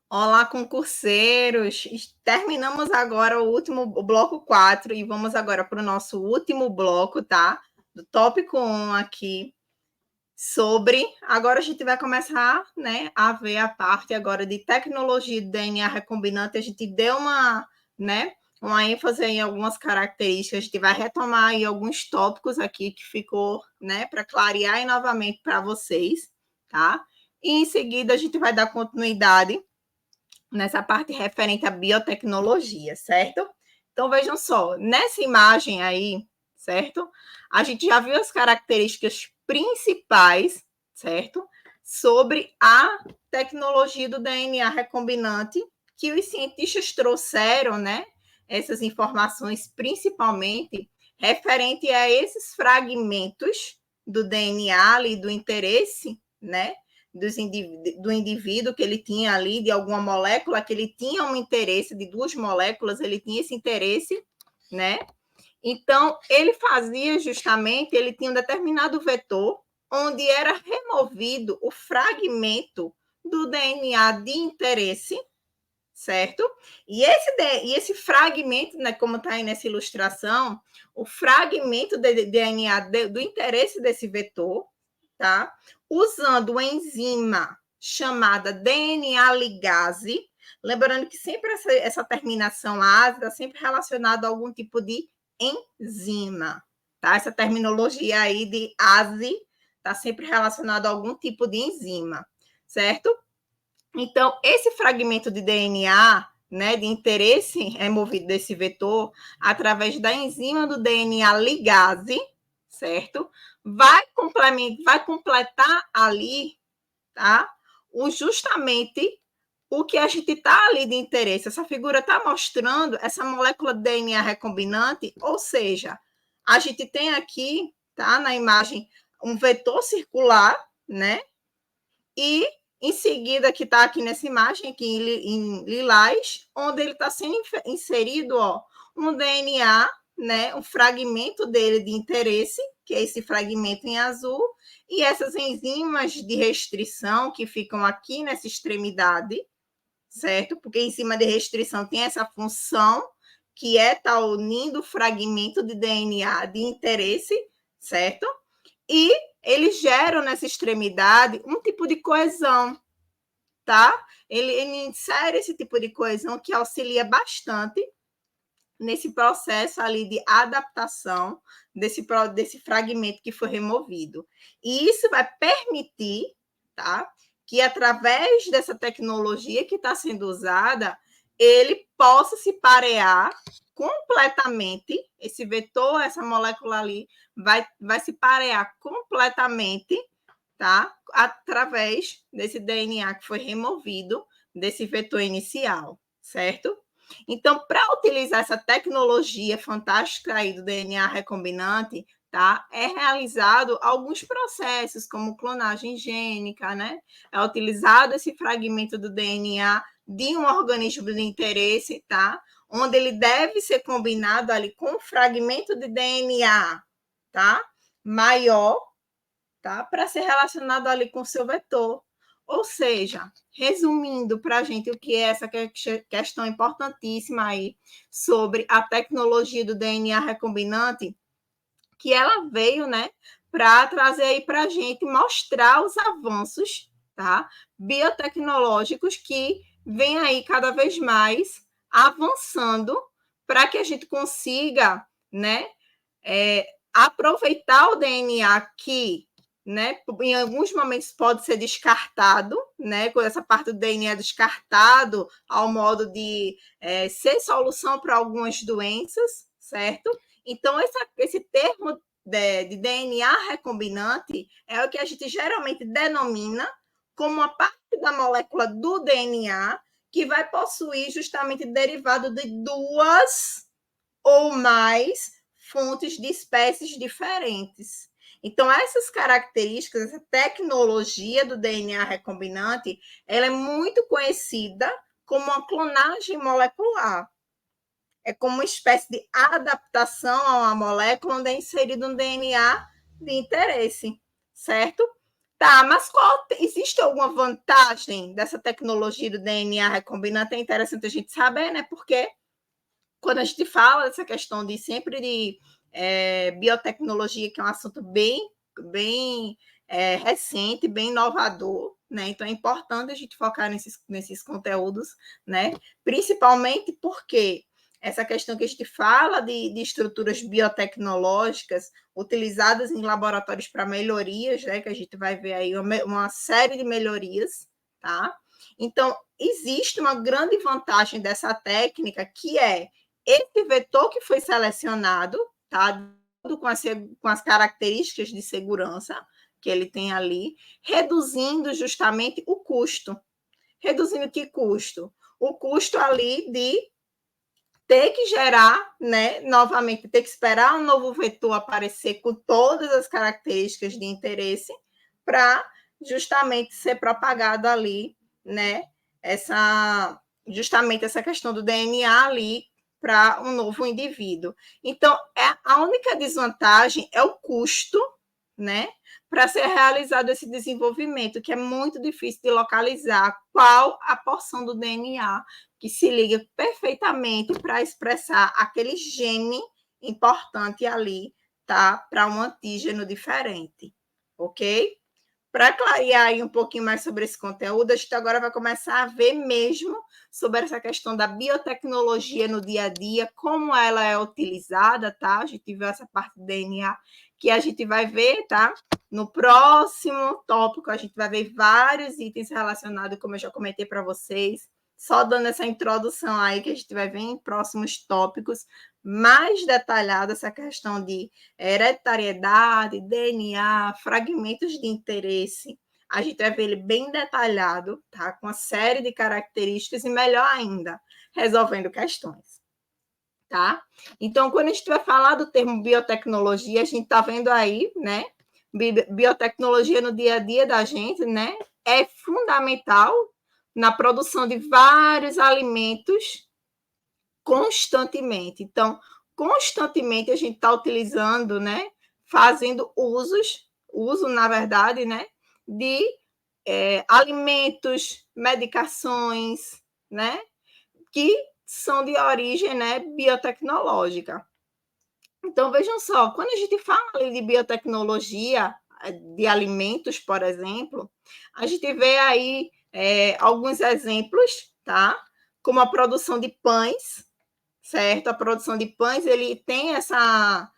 Olá, concurseiros! Terminamos agora o bloco 4 e vamos agora para o nosso último bloco, tá? Do tópico 1 aqui, sobre... Agora a gente vai começar, né, a ver a parte agora de tecnologia de DNA recombinante. A gente deu né, uma ênfase em algumas características, a gente vai retomar aí alguns tópicos aqui que ficou, né, para clarear aí novamente para vocês, tá? E em seguida a gente vai dar continuidade nessa parte referente à biotecnologia, certo? Então, vejam só, nessa imagem aí, certo? A gente já viu as características principais, certo? Sobre a tecnologia do DNA recombinante, que os cientistas trouxeram, né? Essas informações, principalmente referente a esses fragmentos do DNA ali, do interesse, né? Do indivíduo que ele tinha ali, de alguma molécula, que ele tinha um interesse, de duas moléculas, ele tinha esse interesse, né? Então, ele fazia justamente, ele tinha um determinado vetor, onde era removido o fragmento do DNA de interesse, certo? E esse fragmento, né, como está aí nessa ilustração, o fragmento de DNA do interesse desse vetor, tá? Usando uma enzima chamada DNA ligase, lembrando que sempre essa terminação ase está sempre relacionada a algum tipo de enzima, tá? Essa terminologia aí de ase está sempre relacionada a algum tipo de enzima, certo? Então, esse fragmento de DNA, né, de interesse removido desse vetor, através da enzima do DNA ligase, certo? Vai completar ali, tá? Justamente o que a gente está ali de interesse. Essa figura está mostrando essa molécula de DNA recombinante, ou seja, a gente tem aqui, tá, na imagem, um vetor circular, né? E em seguida, que está aqui nessa imagem, aqui em lilás, onde ele está sendo inserido, ó, um DNA, né, um fragmento dele de interesse, que é esse fragmento em azul, e essas enzimas de restrição que ficam aqui nessa extremidade, certo? Porque enzima de restrição tem essa função, que é estar unindo o fragmento de DNA de interesse, certo? E eles geram nessa extremidade um tipo de coesão, tá? Ele insere esse tipo de coesão que auxilia bastante nesse processo ali de adaptação desse fragmento que foi removido. E isso vai permitir, tá? Que através dessa tecnologia que está sendo usada, ele possa se parear completamente, esse vetor, essa molécula ali, vai se parear completamente, tá? Através desse DNA que foi removido desse vetor inicial, certo? Então, para utilizar essa tecnologia fantástica aí do DNA recombinante, tá? É realizado alguns processos, como clonagem gênica, né? É utilizado esse fragmento do DNA de um organismo de interesse, tá? Onde ele deve ser combinado ali com um fragmento de DNA, tá? Maior, tá? Para ser relacionado ali com o seu vetor. Ou seja, resumindo para a gente o que é essa questão importantíssima aí sobre a tecnologia do DNA recombinante, que ela veio, né, para trazer aí para a gente mostrar os avanços, tá, biotecnológicos que vem aí cada vez mais avançando para que a gente consiga, né, aproveitar o DNA que, né, em alguns momentos pode ser descartado, né, com essa parte do DNA descartado ao modo de ser solução para algumas doenças, certo? Então, esse termo de DNA recombinante é o que a gente geralmente denomina como uma parte da molécula do DNA que vai possuir justamente derivado de duas ou mais fontes de espécies diferentes. Então, essas características, essa tecnologia do DNA recombinante, ela é muito conhecida como uma clonagem molecular. É como uma espécie de adaptação a uma molécula onde é inserido um DNA de interesse, certo? Tá, mas existe alguma vantagem dessa tecnologia do DNA recombinante? É interessante a gente saber, né? Porque quando a gente fala dessa questão de sempre de biotecnologia, que é um assunto bem recente, bem inovador, né? Então é importante a gente focar nesses conteúdos, né? Principalmente porque essa questão que a gente fala de estruturas biotecnológicas utilizadas em laboratórios para melhorias, né? Que a gente vai ver aí uma série de melhorias, tá? Então, existe uma grande vantagem dessa técnica, que é esse vetor que foi selecionado, tá? Com as características de segurança que ele tem ali, reduzindo justamente o custo. Reduzindo que custo? O custo ali de ter que gerar, né, novamente, ter que esperar um novo vetor aparecer com todas as características de interesse para justamente ser propagado ali, né, justamente essa questão do DNA ali para um novo indivíduo. Então, a única desvantagem é o custo, né, para ser realizado esse desenvolvimento, que é muito difícil de localizar qual a porção do DNA que se liga perfeitamente para expressar aquele gene importante ali, tá? Para um antígeno diferente, ok? Para clarear aí um pouquinho mais sobre esse conteúdo, a gente agora vai começar a ver mesmo sobre essa questão da biotecnologia no dia a dia, como ela é utilizada, tá? A gente viu essa parte do DNA que a gente vai ver, tá? No próximo tópico, a gente vai ver vários itens relacionados, como eu já comentei para vocês, só dando essa introdução aí, que a gente vai ver em próximos tópicos, mais detalhada essa questão de hereditariedade, DNA, fragmentos de interesse. A gente vai ver ele bem detalhado, tá? Com uma série de características e, melhor ainda, resolvendo questões, tá? Então, quando a gente vai falar do termo biotecnologia, a gente está vendo aí, né? Biotecnologia no dia a dia da gente, né? É fundamental na produção de vários alimentos constantemente. Então, constantemente a gente está utilizando, né? Fazendo uso, na verdade, né? De alimentos, medicações, né? Que são de origem, né, biotecnológica. Então, vejam só, quando a gente fala de biotecnologia, de alimentos, por exemplo, a gente vê aí alguns exemplos, tá? Como a produção de pães, certo? A produção de pães, ele tem essa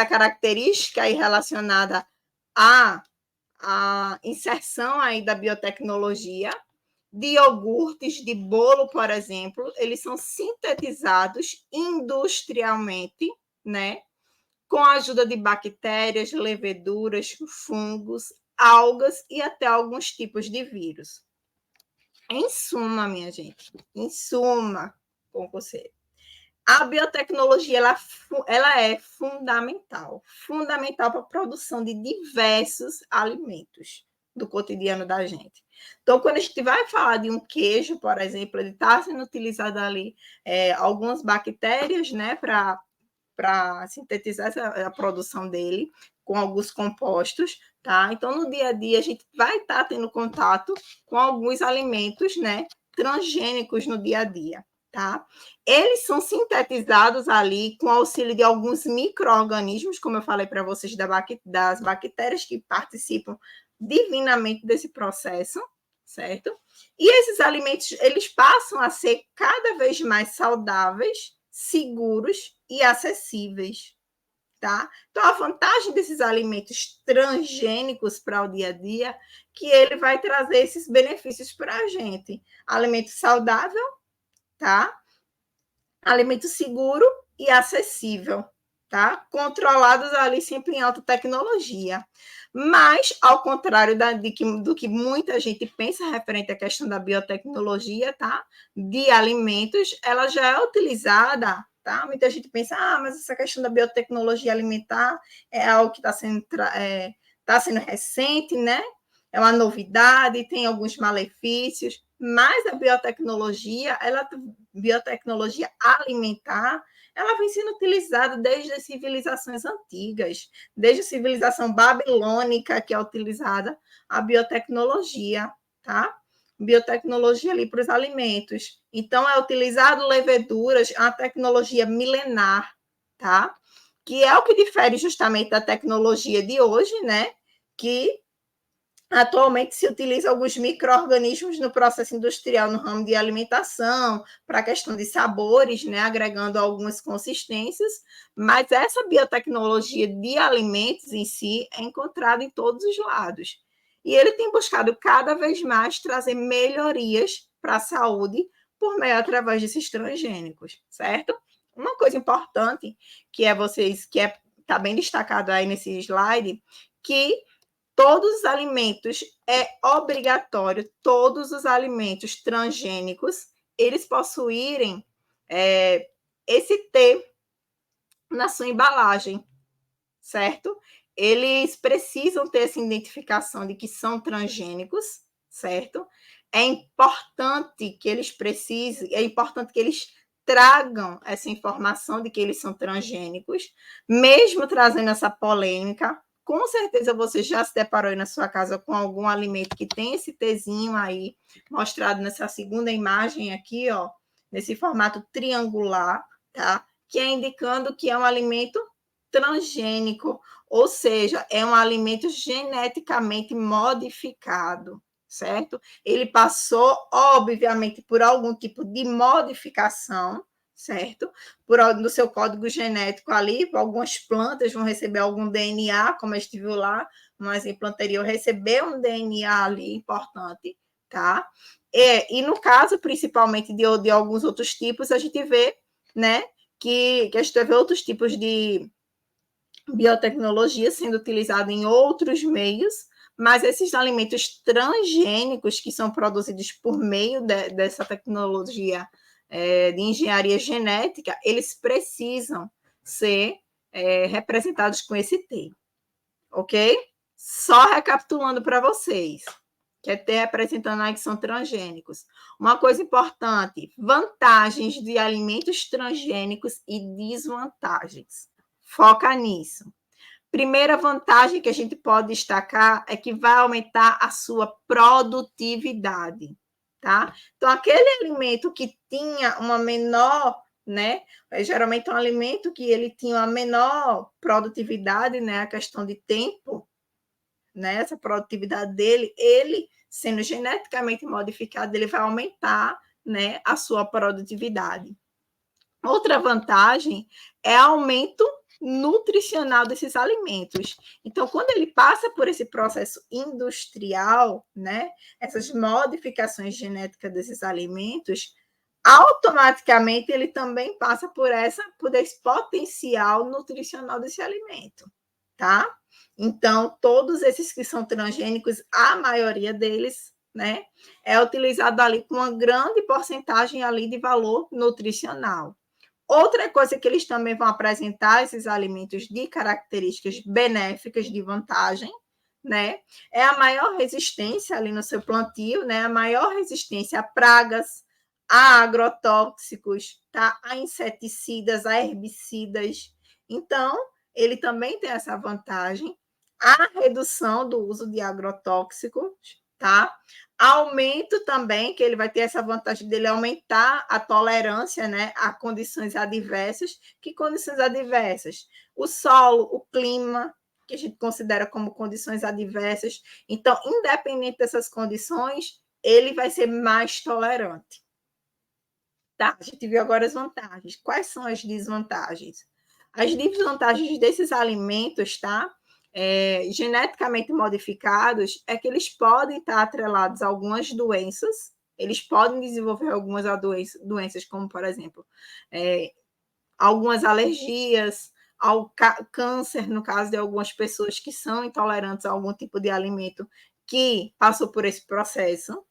característica aí relacionada à inserção aí da biotecnologia, de iogurtes, de bolo, por exemplo, eles são sintetizados industrialmente, né? Com a ajuda de bactérias, leveduras, fungos, algas e até alguns tipos de vírus. Em suma, minha gente, em suma, com você, a biotecnologia ela é fundamental para a produção de diversos alimentos do cotidiano da gente. Então, quando a gente vai falar de um queijo, por exemplo, ele está sendo utilizado ali algumas bactérias, né, para sintetizar a produção dele com alguns compostos, tá? Então, no dia a dia, a gente vai estar tendo contato com alguns alimentos, né, transgênicos no dia a dia, tá? Eles são sintetizados ali com auxílio de alguns micro-organismos, como eu falei para vocês, das bactérias que participam divinamente desse processo, certo? E esses alimentos, eles passam a ser cada vez mais saudáveis, seguros e acessíveis, tá? Então, a vantagem desses alimentos transgênicos para o dia a dia, que ele vai trazer esses benefícios para a gente. Alimento saudável, tá? Alimento seguro e acessível, tá? Controlados ali sempre em alta tecnologia. Mas, ao contrário do que muita gente pensa referente à questão da biotecnologia, tá? De alimentos, ela já é utilizada, tá? Muita gente pensa, mas essa questão da biotecnologia alimentar é algo que está sendo recente, né? É uma novidade, tem alguns malefícios, mas a biotecnologia, ela biotecnologia alimentar, ela vem sendo utilizada desde as civilizações antigas, desde a civilização babilônica, que é utilizada a biotecnologia, tá? Biotecnologia ali para os alimentos. Então, é utilizado leveduras, a tecnologia milenar, tá? Que é o que difere justamente da tecnologia de hoje, né? Que atualmente se utiliza alguns micro-organismos no processo industrial no ramo de alimentação, para a questão de sabores, né, agregando algumas consistências, mas essa biotecnologia de alimentos em si é encontrada em todos os lados. E ele tem buscado cada vez mais trazer melhorias para a saúde por meio através desses transgênicos, certo? Uma coisa importante que é vocês, que está bem destacado aí nesse slide, que todos os alimentos, é obrigatório, todos os alimentos transgênicos, eles possuírem esse T na sua embalagem, certo? Eles precisam ter essa identificação de que são transgênicos, certo? É importante que eles precisem, é importante que eles tragam essa informação de que eles são transgênicos, mesmo trazendo essa polêmica. Com certeza você já se deparou aí na sua casa com algum alimento que tem esse Tzinho aí, mostrado nessa segunda imagem aqui, ó, nesse formato triangular, tá? Que é indicando que é um alimento transgênico, ou seja, é um alimento geneticamente modificado, certo? Ele passou, obviamente, por algum tipo de modificação, certo? No seu código genético ali, algumas plantas vão receber algum DNA, como a gente viu lá, no exemplo anterior, recebeu um DNA ali importante, tá? E no caso, principalmente de alguns outros tipos, a gente vê, né, que a gente vê outros tipos de biotecnologia sendo utilizada em outros meios, mas esses alimentos transgênicos que são produzidos por meio dessa tecnologia de engenharia genética, eles precisam ser representados com esse T, ok? Só recapitulando para vocês, que é T representando aí que são transgênicos. Uma coisa importante, vantagens de alimentos transgênicos e desvantagens. Foca nisso. Primeira vantagem que a gente pode destacar é que vai aumentar a sua produtividade, tá? Então, aquele alimento que tinha uma menor, né? Geralmente um alimento que ele tinha uma menor produtividade, né? A questão de tempo, né? Essa produtividade dele, ele sendo geneticamente modificado, ele vai aumentar, né? A sua produtividade. Outra vantagem é aumento nutricional desses alimentos. Então, quando ele passa por esse processo industrial, né, essas modificações genéticas desses alimentos, automaticamente ele também passa por esse potencial nutricional desse alimento, tá? Então, todos esses que são transgênicos, a maioria deles, né, é utilizado ali com uma grande porcentagem ali de valor nutricional. Outra coisa que eles também vão apresentar, esses alimentos de características benéficas, de vantagem, né? É a maior resistência ali no seu plantio, né? A maior resistência a pragas, a agrotóxicos, tá? A inseticidas, a herbicidas. Então, ele também tem essa vantagem. A redução do uso de agrotóxicos, tá? Aumento também, que ele vai ter essa vantagem dele aumentar a tolerância, né, a condições adversas. Que condições adversas? O solo, o clima, que a gente considera como condições adversas. Então, independente dessas condições, ele vai ser mais tolerante. Tá, a gente viu agora as vantagens. Quais são as desvantagens? As desvantagens desses alimentos, tá? Geneticamente modificados, é que eles podem estar atrelados a algumas doenças, eles podem desenvolver algumas doenças, como, por exemplo, algumas alergias, ao câncer, no caso de algumas pessoas que são intolerantes a algum tipo de alimento que passou por esse processo,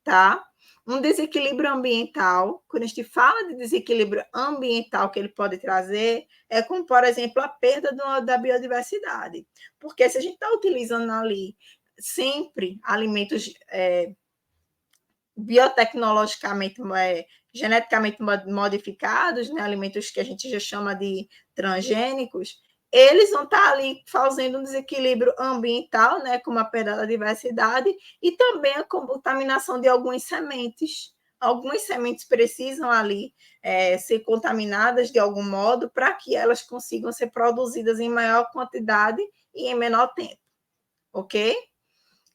tá? Um desequilíbrio ambiental, quando a gente fala de desequilíbrio ambiental que ele pode trazer, é como, por exemplo, a perda da biodiversidade. Porque se a gente está utilizando ali sempre alimentos biotecnologicamente geneticamente modificados, né, alimentos que a gente já chama de transgênicos, eles vão estar ali fazendo um desequilíbrio ambiental, né, como a perda da diversidade, e também a contaminação de algumas sementes. Algumas sementes precisam ali ser contaminadas de algum modo para que elas consigam ser produzidas em maior quantidade e em menor tempo, ok?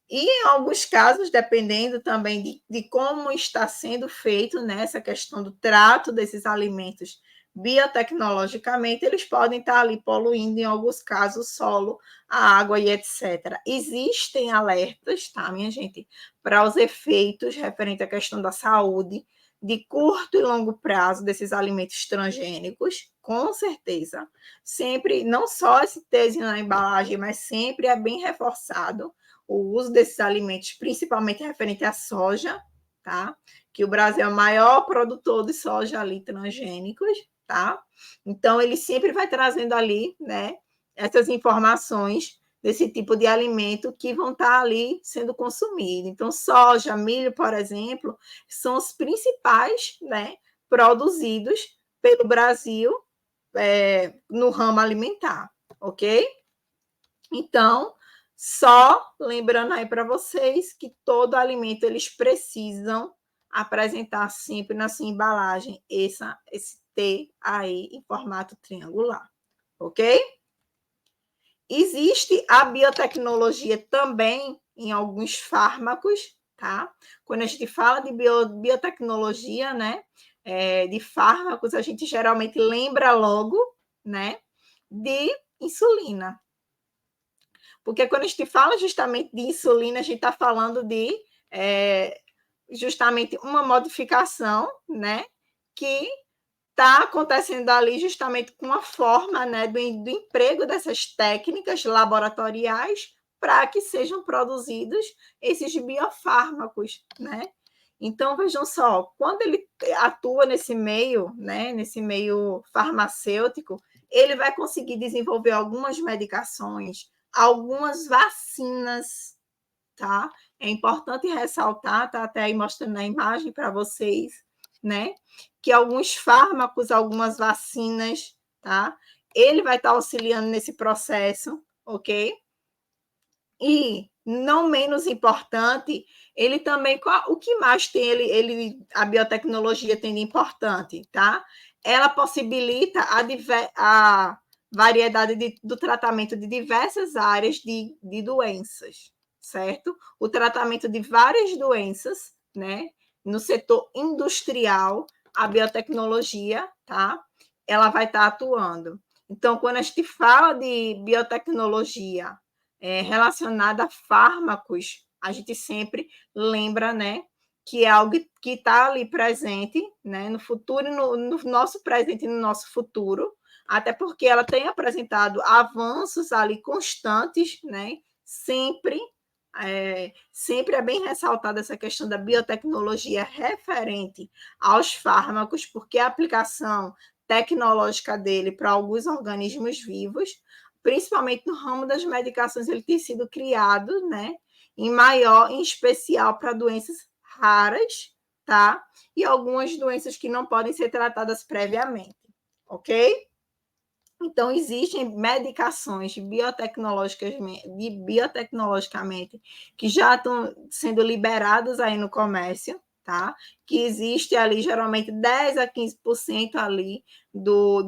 E em alguns casos, dependendo também de como está sendo feito nessa questão do trato desses alimentos biotecnologicamente, eles podem estar ali poluindo, em alguns casos, o solo, a água e etc. Existem alertas, tá, minha gente, para os efeitos referentes à questão da saúde, de curto e longo prazo desses alimentos transgênicos, com certeza. Sempre, não só esse texto na embalagem, mas sempre é bem reforçado o uso desses alimentos, principalmente referente à soja, tá? Que o Brasil é o maior produtor de soja ali transgênicos, tá? Então, ele sempre vai trazendo ali, né, essas informações desse tipo de alimento que vão estar ali sendo consumidos. Então, soja, milho, por exemplo, são os principais, né, produzidos pelo Brasil no ramo alimentar, ok? Então, só lembrando aí para vocês que todo alimento eles precisam apresentar sempre na sua embalagem esse T aí em formato triangular, ok? Existe a biotecnologia também em alguns fármacos, tá? Quando a gente fala de biotecnologia, né, de fármacos, a gente geralmente lembra logo, né, de insulina. Porque quando a gente fala justamente de insulina, a gente está falando de justamente uma modificação, né, que está acontecendo ali justamente com a forma, né, do emprego dessas técnicas laboratoriais para que sejam produzidos esses biofármacos, né? Então, vejam só, quando ele atua nesse meio, né, nesse meio farmacêutico, ele vai conseguir desenvolver algumas medicações, algumas vacinas, tá? É importante ressaltar, tá até aí mostrando na imagem para vocês, né? Que alguns fármacos, algumas vacinas, tá? Ele vai estar auxiliando nesse processo, ok? E, não menos importante, ele também, o que mais tem a biotecnologia tem de importante, tá? Ela possibilita a variedade do tratamento de diversas áreas de doenças, certo? O tratamento de várias doenças, né? No setor industrial, a biotecnologia, tá? Ela vai estar atuando. Então, quando a gente fala de biotecnologia relacionada a fármacos, a gente sempre lembra, né, que é algo que está ali presente, né, no futuro, no nosso presente e no nosso futuro, até porque ela tem apresentado avanços ali constantes, né, sempre é bem ressaltada essa questão da biotecnologia referente aos fármacos, porque a aplicação tecnológica dele para alguns organismos vivos, principalmente no ramo das medicações, ele tem sido criado, né, em especial para doenças raras, tá? E algumas doenças que não podem ser tratadas previamente, ok? Então, existem medicações biotecnologicamente que já estão sendo liberadas aí no comércio, tá? Que existe ali geralmente 10 a 15% ali do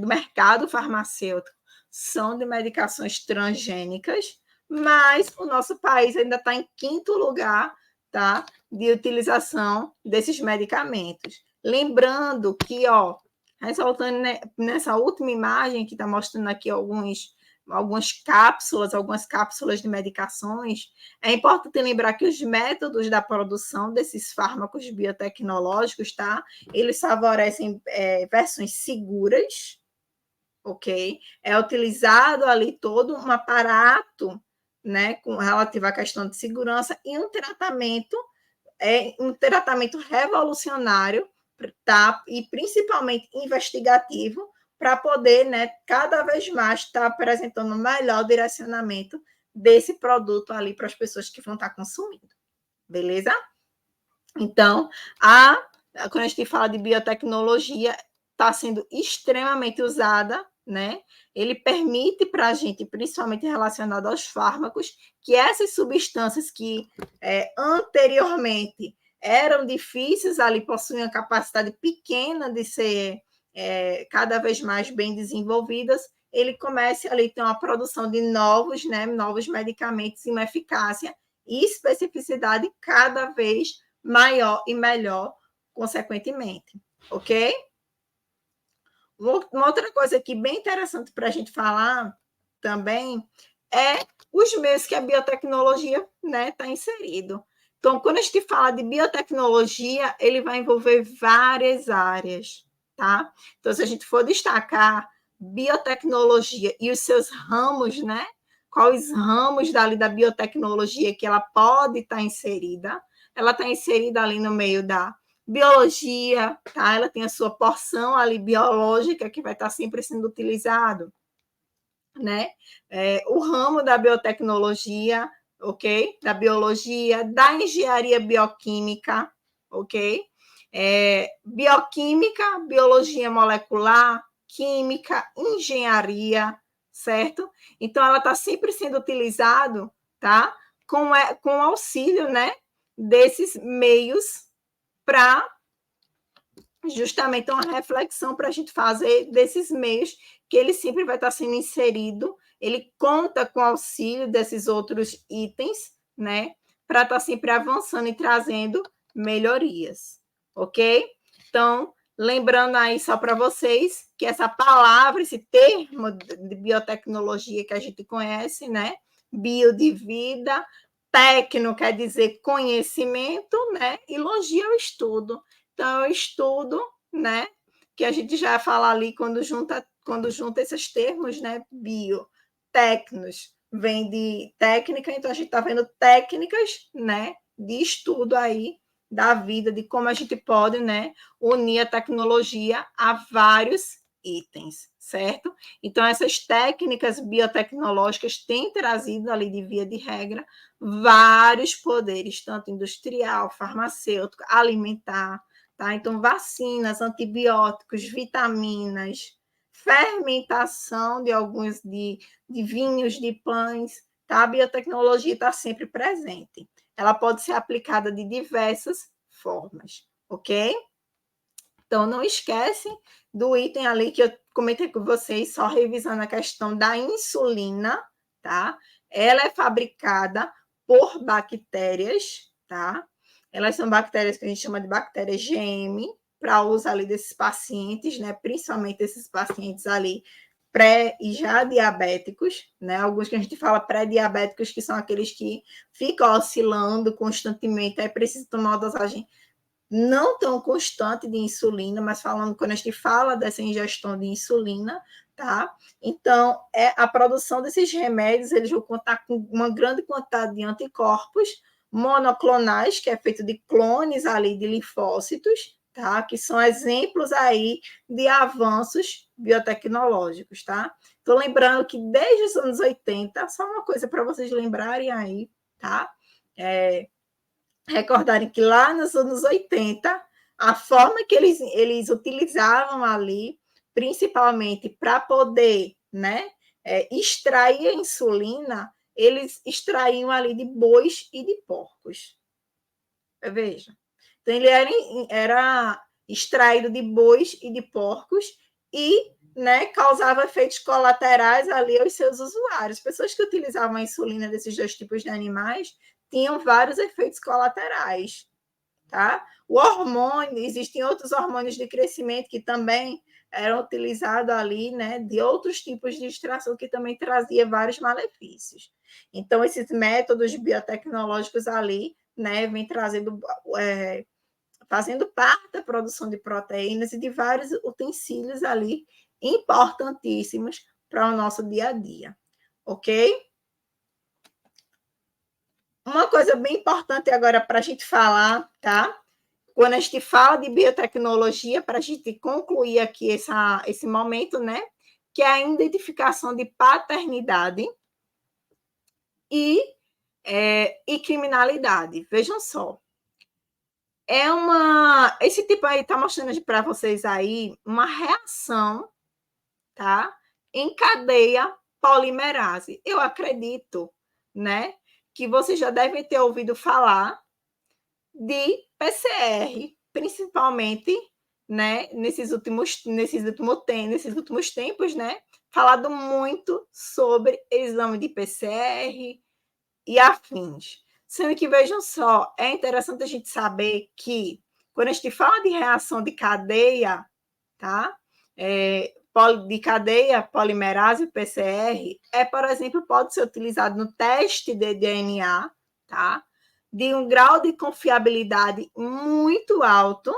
mercado farmacêutico são de medicações transgênicas, mas o nosso país ainda está em quinto lugar, tá? De utilização desses medicamentos. Lembrando que, ó, ressaltando nessa última imagem que está mostrando aqui algumas cápsulas de medicações, é importante lembrar que os métodos da produção desses fármacos biotecnológicos, tá? Eles favorecem versões seguras, ok? É utilizado ali todo um aparato, né, com relativo à questão de segurança e um tratamento revolucionário, tá? E principalmente investigativo, para poder, né, cada vez mais estar apresentando um melhor direcionamento desse produto ali para as pessoas que vão estar consumindo. Beleza? Então, quando a gente fala de biotecnologia, está sendo extremamente usada, né? Ele permite para a gente, principalmente relacionado aos fármacos, que essas substâncias que anteriormente eram difíceis, ali possuem uma capacidade pequena de ser cada vez mais bem desenvolvidas, ele comece ali a ter uma produção de novos, né, novos medicamentos em uma eficácia e especificidade cada vez maior e melhor, consequentemente, ok? Uma outra coisa aqui bem interessante para a gente falar também é os meios que a biotecnologia, né, está inserido. Então, quando a gente fala de biotecnologia, ele vai envolver várias áreas, tá? Então, se a gente for destacar biotecnologia e os seus ramos, né? Quais ramos dali da biotecnologia que ela pode estar inserida? Ela está inserida ali no meio da biologia, tá? Ela tem a sua porção ali biológica que vai estar sempre sendo utilizado, né? O ramo da biotecnologia, ok? Da biologia, da engenharia bioquímica, ok? Bioquímica, biologia molecular, química, engenharia, certo? Então, ela está sempre sendo utilizado, tá? Com auxílio, né? Desses meios para justamente uma reflexão para a gente fazer desses meios que ele sempre vai estar sendo inserido, ele conta com o auxílio desses outros itens, né, para estar sempre avançando e trazendo melhorias, ok? Então, lembrando aí só para vocês que essa palavra, esse termo de biotecnologia que a gente conhece, né, bio de vida, tecno quer dizer conhecimento, né, e logia é o estudo. Então, eu estudo, né? Que a gente já fala ali quando junta esses termos, né? Bio, tecnos, vem de técnica, então a gente está vendo técnicas, né? De estudo aí da vida, de como a gente pode, né? Unir a tecnologia a vários itens, certo? Então, essas técnicas biotecnológicas têm trazido ali, de via de regra, vários poderes, tanto industrial, farmacêutico, alimentar, tá? Então, vacinas, antibióticos, vitaminas, fermentação de alguns de vinhos, de pães, tá? A biotecnologia está sempre presente. Ela pode ser aplicada de diversas formas, ok? Então, não esquece do item ali que eu comentei com vocês, só revisando a questão da insulina, tá? Ela é fabricada por bactérias, tá? Elas são bactérias que a gente chama de bactérias GM, para uso ali desses pacientes, né? Principalmente esses pacientes ali pré e já diabéticos, né? Alguns que a gente fala pré-diabéticos, que são aqueles que ficam oscilando constantemente, é preciso tomar uma dosagem não tão constante de insulina, mas falando quando a gente fala dessa ingestão de insulina, tá? Então, a produção desses remédios, eles vão contar com uma grande quantidade de anticorpos monoclonais, que é feito de clones ali de linfócitos, tá? Que são exemplos aí de avanços biotecnológicos, tá? Tô lembrando que desde os anos 80, só uma coisa para vocês lembrarem aí, tá? Recordarem que lá nos anos 80, a forma que eles utilizavam ali, principalmente para poder, né, extrair a insulina, eles extraíam ali de bois e de porcos. Veja. Então, ele era extraído de bois e de porcos e, né, causava efeitos colaterais ali aos seus usuários. Pessoas que utilizavam a insulina desses dois tipos de animais tinham vários efeitos colaterais, tá? O hormônio, existem outros hormônios de crescimento que também eram utilizados ali, né, de outros tipos de extração que também trazia vários malefícios. Então, esses métodos biotecnológicos ali, né, vem trazendo, fazendo parte da produção de proteínas e de vários utensílios ali importantíssimos para o nosso dia a dia, ok? Uma coisa bem importante agora para a gente falar, tá? Quando a gente fala de biotecnologia, para a gente concluir aqui esse momento, né? Que é a identificação de paternidade e criminalidade. Vejam só. Esse tipo aí está mostrando para vocês aí uma reação, tá? Em cadeia polimerase. Eu acredito, né, que vocês já devem ter ouvido falar de PCR, principalmente, né, nesses últimos tempos, né, falado muito sobre exame de PCR e afins. Sendo que, vejam só, é interessante a gente saber que, quando a gente fala de reação de cadeia, tá? De cadeia, polimerase, PCR, por exemplo, pode ser utilizado no teste de DNA, tá? De um grau de confiabilidade muito alto,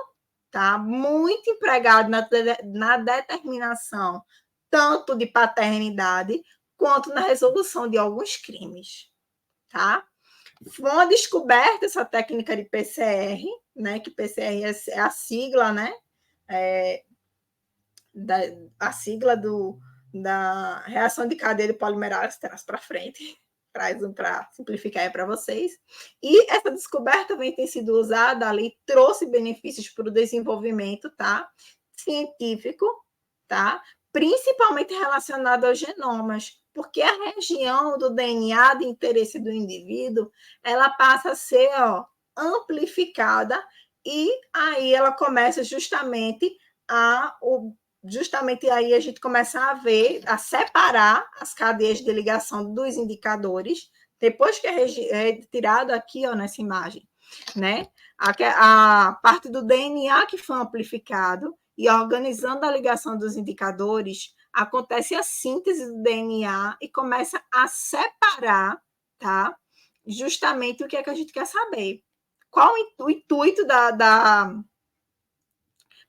tá? Muito empregado na determinação tanto de paternidade quanto na resolução de alguns crimes, tá? Foi uma descoberta essa técnica de PCR, né? Que PCR é a sigla, né? A sigla da reação de cadeia de polimerase, traz para frente, traz para simplificar aí para vocês. E essa descoberta tem sido usada ali, trouxe benefícios para o desenvolvimento, tá? Científico, tá? Principalmente relacionado aos genomas, porque a região do DNA de interesse do indivíduo, ela passa a ser amplificada e aí ela começa justamente aí a gente começa a ver, a separar as cadeias de ligação dos indicadores, depois que é retirado aqui, nessa imagem, né? A parte do DNA que foi amplificado e organizando a ligação dos indicadores, acontece a síntese do DNA e começa a separar, tá? Justamente o que é que a gente quer saber. Qual o intuito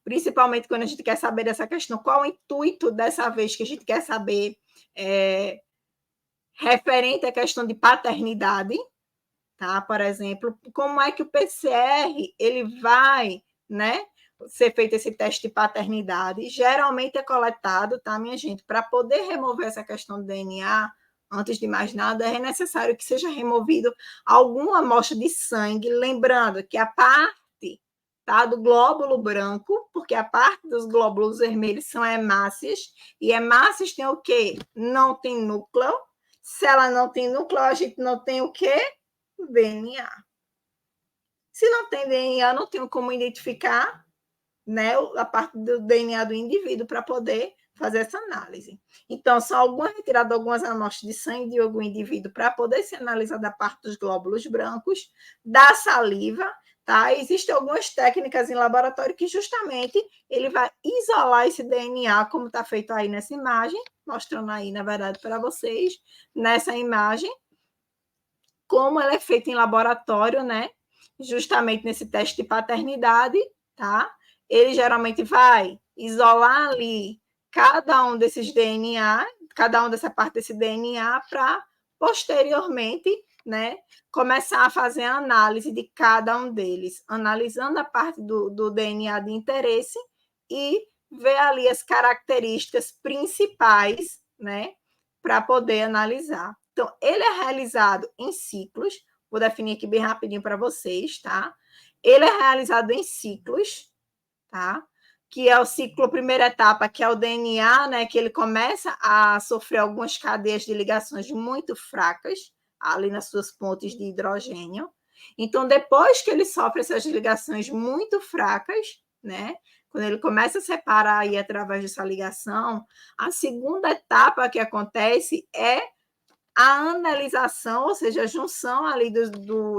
principalmente quando a gente quer saber dessa questão, qual o intuito dessa vez que a gente quer saber referente à questão de paternidade, tá? Por exemplo, como é que o PCR ele vai, né, ser feito esse teste de paternidade? Geralmente é coletado, tá, minha gente? Para poder remover essa questão do DNA, antes de mais nada, é necessário que seja removido alguma amostra de sangue, lembrando que a parte, tá, do glóbulo branco, porque a parte dos glóbulos vermelhos são hemácias, e hemácias tem o quê? Não tem núcleo. Se ela não tem núcleo, a gente não tem o quê? DNA. Se não tem DNA, não tenho como identificar, né, a parte do DNA do indivíduo para poder fazer essa análise. Então, são retiradas algumas amostras de sangue de algum indivíduo para poder ser analisada a parte dos glóbulos brancos, da saliva, tá? Existem algumas técnicas em laboratório que justamente ele vai isolar esse DNA, como está feito aí nessa imagem, mostrando aí, na verdade, para vocês, nessa imagem, como ela é feita em laboratório, né? Justamente nesse teste de paternidade, tá? Ele geralmente vai isolar ali cada um desses DNA, cada um dessa parte desse DNA, para posteriormente, né, começar a fazer a análise de cada um deles, analisando a parte do DNA de interesse e ver ali as características principais, né, para poder analisar. Então, ele é realizado em ciclos, vou definir aqui bem rapidinho para vocês, tá? Ele é realizado em ciclos, tá? Que é o ciclo, primeira etapa, que é o DNA, né? Que ele começa a sofrer algumas cadeias de ligações muito fracas, ali nas suas pontes de hidrogênio. Então, depois que ele sofre essas ligações muito fracas, né? Quando ele começa a separar aí através dessa ligação, a segunda etapa que acontece é a analisação, ou seja, a junção ali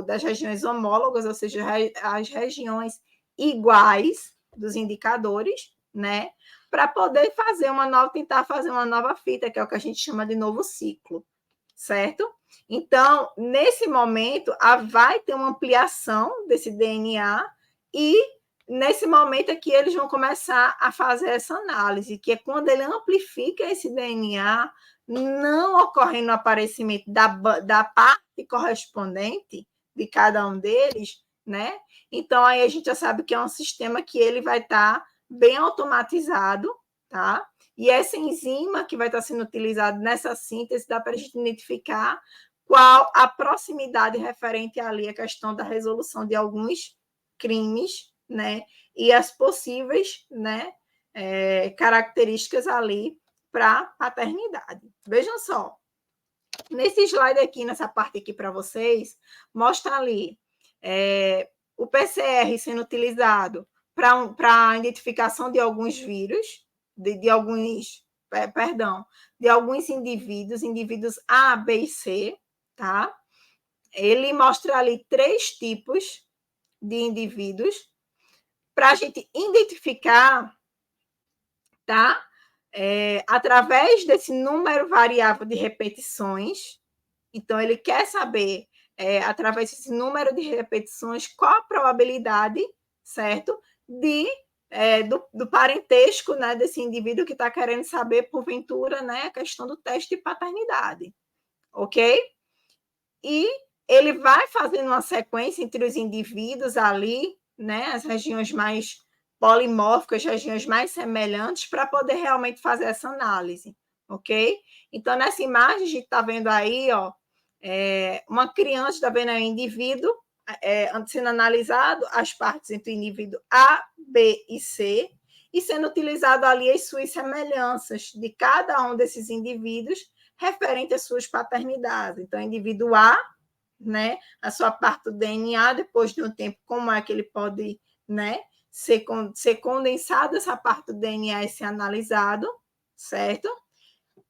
das regiões homólogas, ou seja, as regiões iguais dos indicadores, né? Para poder tentar fazer uma nova fita, que é o que a gente chama de novo ciclo, certo? Então, nesse momento, vai ter uma ampliação desse DNA e nesse momento aqui eles vão começar a fazer essa análise, que é quando ele amplifica esse DNA, não ocorrendo o aparecimento da parte correspondente de cada um deles, né? Então, aí a gente já sabe que é um sistema que ele vai estar bem automatizado, tá? E essa enzima que vai estar sendo utilizada nessa síntese dá para a gente identificar qual a proximidade referente ali à questão da resolução de alguns crimes, né, e as possíveis, né, características ali para paternidade. Vejam só, nesse slide aqui, nessa parte aqui para vocês, mostra ali o PCR sendo utilizado para a identificação de alguns vírus, de alguns indivíduos A, B e C, tá? Ele mostra ali 3 tipos de indivíduos para a gente identificar, tá? Através desse número variável de repetições. Então, ele quer saber, através desse número de repetições, qual a probabilidade, certo? Do parentesco, né, desse indivíduo que está querendo saber, porventura, né, a questão do teste de paternidade. Ok? E ele vai fazendo uma sequência entre os indivíduos ali, né, as regiões mais polimórficas, regiões mais semelhantes, para poder realmente fazer essa análise, ok? Então, nessa imagem, a gente está vendo aí, ó, uma criança, está vendo aí um indivíduo sendo analisado, as partes entre o indivíduo A, B e C, e sendo utilizado ali as suas semelhanças de cada um desses indivíduos referente às suas paternidades. Então, indivíduo A, né, a sua parte do DNA, depois de um tempo, como é que ele pode, né, ser condensado, essa parte do DNA e ser analisado, certo?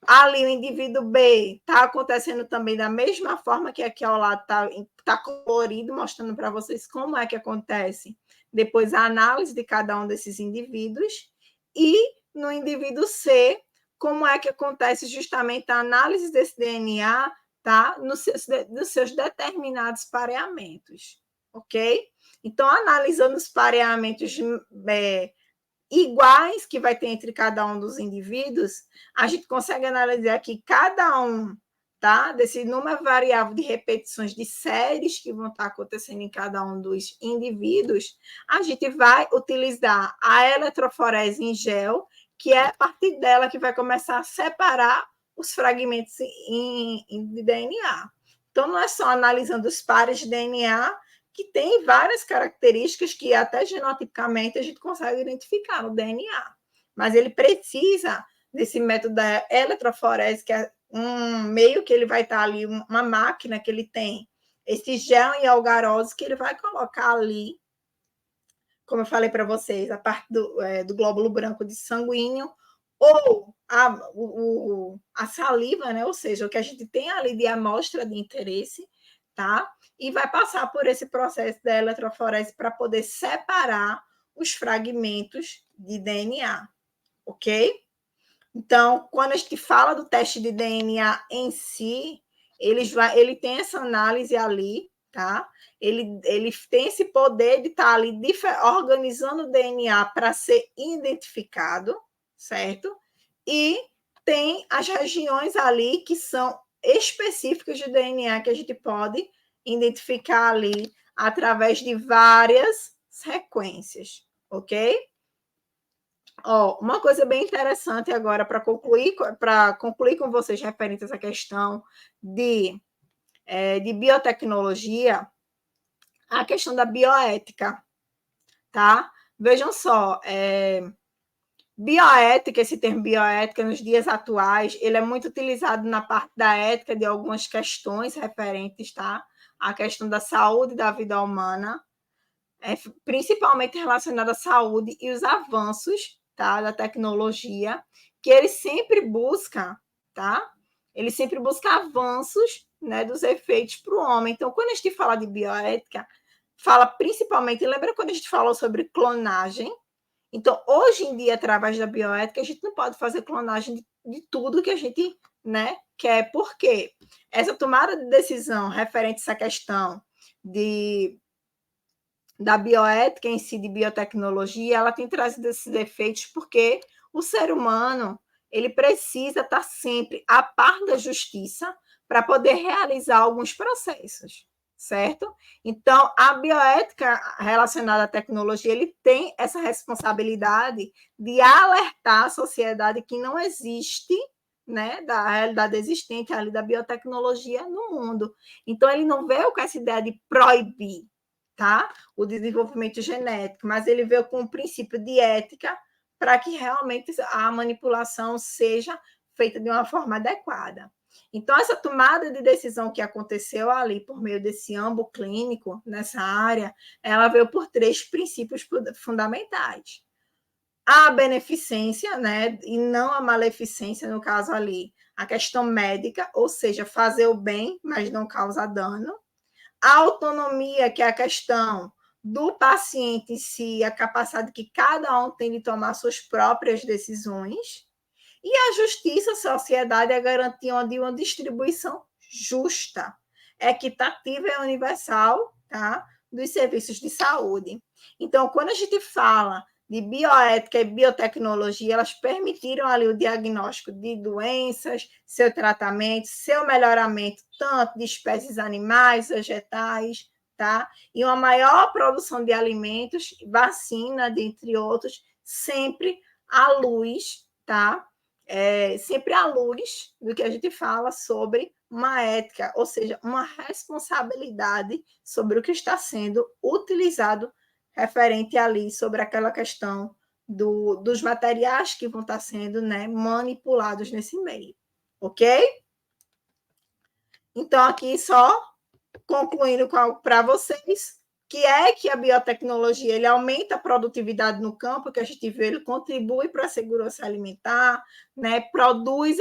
Ali o indivíduo B está acontecendo também da mesma forma que aqui ao lado tá colorido, mostrando para vocês como é que acontece depois a análise de cada um desses indivíduos. E no indivíduo C, como é que acontece justamente a análise desse DNA, tá? Nos seus determinados pareamentos, ok? Então, analisando os pareamentos iguais que vai ter entre cada um dos indivíduos, a gente consegue analisar que cada um, tá, desse número variável de repetições de séries que vão estar acontecendo em cada um dos indivíduos, a gente vai utilizar a eletroforese em gel, que é a partir dela que vai começar a separar os fragmentos de DNA. Então, não é só analisando os pares de DNA, que tem várias características que até genotipicamente a gente consegue identificar no DNA. Mas ele precisa desse método da eletroforese, que é um meio que ele vai estar ali, uma máquina que ele tem, esse gel em algarose que ele vai colocar ali, como eu falei para vocês, a parte do glóbulo branco de sanguíneo, ou a saliva, né? Ou seja, o que a gente tem ali de amostra de interesse, tá? E vai passar por esse processo da eletroforese para poder separar os fragmentos de DNA, ok? Então, quando a gente fala do teste de DNA em si, ele tem essa análise ali, tá? Ele tem esse poder de estar ali organizando o DNA para ser identificado, certo? E tem as regiões ali que são específicas de DNA que a gente pode identificar ali através de várias sequências, ok? Ó, uma coisa bem interessante agora para concluir com vocês referente a essa questão de biotecnologia, a questão da bioética, tá? Vejam só, bioética, esse termo bioética nos dias atuais, ele é muito utilizado na parte da ética de algumas questões referentes, tá? À questão da saúde da vida humana, principalmente relacionada à saúde e os avanços, tá, da tecnologia, que ele sempre busca, tá? Ele sempre busca avanços, né, dos efeitos para o homem. Então, quando a gente fala de bioética, fala principalmente, lembra quando a gente falou sobre clonagem? Então, hoje em dia, através da bioética, a gente não pode fazer clonagem de tudo que a gente, né, quer. Por quê? Essa tomada de decisão referente a essa questão da bioética em si, de biotecnologia, ela tem trazido esses efeitos porque o ser humano ele precisa estar sempre a par da justiça para poder realizar alguns processos, certo? Então, a bioética relacionada à tecnologia, ele tem essa responsabilidade de alertar a sociedade que não existe, né, da realidade existente ali da biotecnologia no mundo. Então, ele não veio com essa ideia de proibir, tá? O desenvolvimento genético, mas ele veio com um princípio de ética para que realmente a manipulação seja feita de uma forma adequada. Então, essa tomada de decisão que aconteceu ali por meio desse âmbito clínico nessa área, ela veio por 3 princípios fundamentais. A beneficência, né, e não a maleficência, no caso ali, a questão médica, ou seja, fazer o bem, mas não causar dano. A autonomia, que é a questão do paciente em si, a capacidade que cada um tem de tomar suas próprias decisões. E a justiça, a sociedade, é a garantia de uma distribuição justa, equitativa e universal, tá? Dos serviços de saúde. Então, quando a gente fala de bioética e biotecnologia, elas permitiram ali o diagnóstico de doenças, seu tratamento, seu melhoramento, tanto de espécies animais, vegetais, tá? E uma maior produção de alimentos, vacina, dentre outros, sempre à luz, tá? Sempre à luz do que a gente fala sobre uma ética, ou seja, uma responsabilidade sobre o que está sendo utilizado referente ali sobre aquela questão dos materiais que vão estar sendo, né, manipulados nesse meio, ok? Então, aqui só concluindo para vocês, que a biotecnologia ele aumenta a produtividade no campo, que a gente vê, ele contribui para a segurança alimentar, né, produz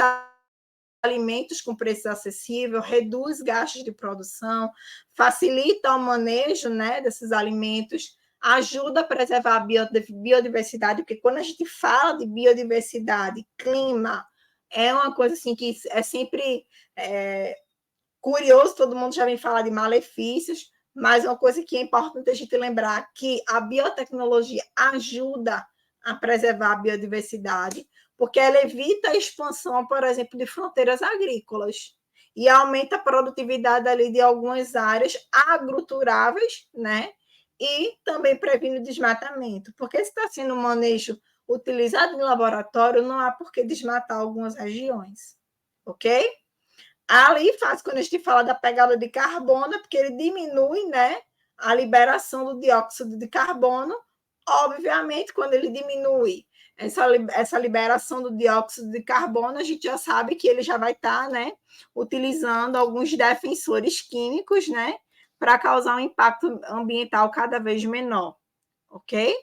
alimentos com preço acessível, reduz gastos de produção, facilita o manejo, né, desses alimentos, ajuda a preservar a biodiversidade, porque quando a gente fala de biodiversidade, clima, é uma coisa assim que é sempre curioso, todo mundo já vem falar de malefícios, mas uma coisa que é importante a gente lembrar que a biotecnologia ajuda a preservar a biodiversidade, porque ela evita a expansão, por exemplo, de fronteiras agrícolas e aumenta a produtividade ali de algumas áreas agroturáveis, né? E também previne o desmatamento, porque se está sendo um manejo utilizado em laboratório, não há por que desmatar algumas regiões, ok? Ali faz, quando a gente fala da pegada de carbono, porque ele diminui, né, a liberação do dióxido de carbono. Obviamente, quando ele diminui essa liberação do dióxido de carbono, a gente já sabe que ele já vai estar, né, utilizando alguns defensores químicos, né, para causar um impacto ambiental cada vez menor, ok?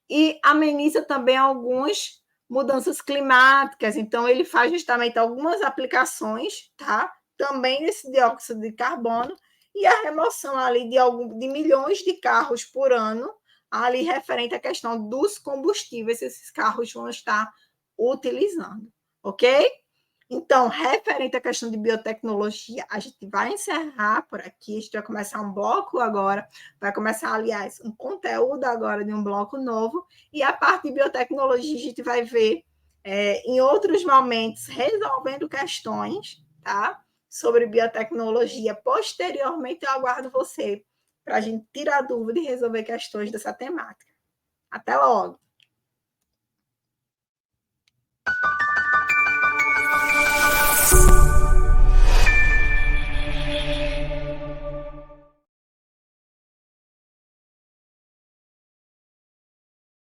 E ameniza também alguns mudanças climáticas, então ele faz justamente algumas aplicações, tá? Também nesse dióxido de carbono e a remoção ali de milhões de carros por ano, ali referente à questão dos combustíveis que esses carros vão estar utilizando, ok? Então, referente à questão de biotecnologia, a gente vai encerrar por aqui, a gente vai começar um bloco agora, vai começar, aliás, um conteúdo agora de um bloco novo, e a parte de biotecnologia a gente vai ver em outros momentos, resolvendo questões, tá? Sobre biotecnologia. Posteriormente, eu aguardo você para a gente tirar dúvida e resolver questões dessa temática. Até logo!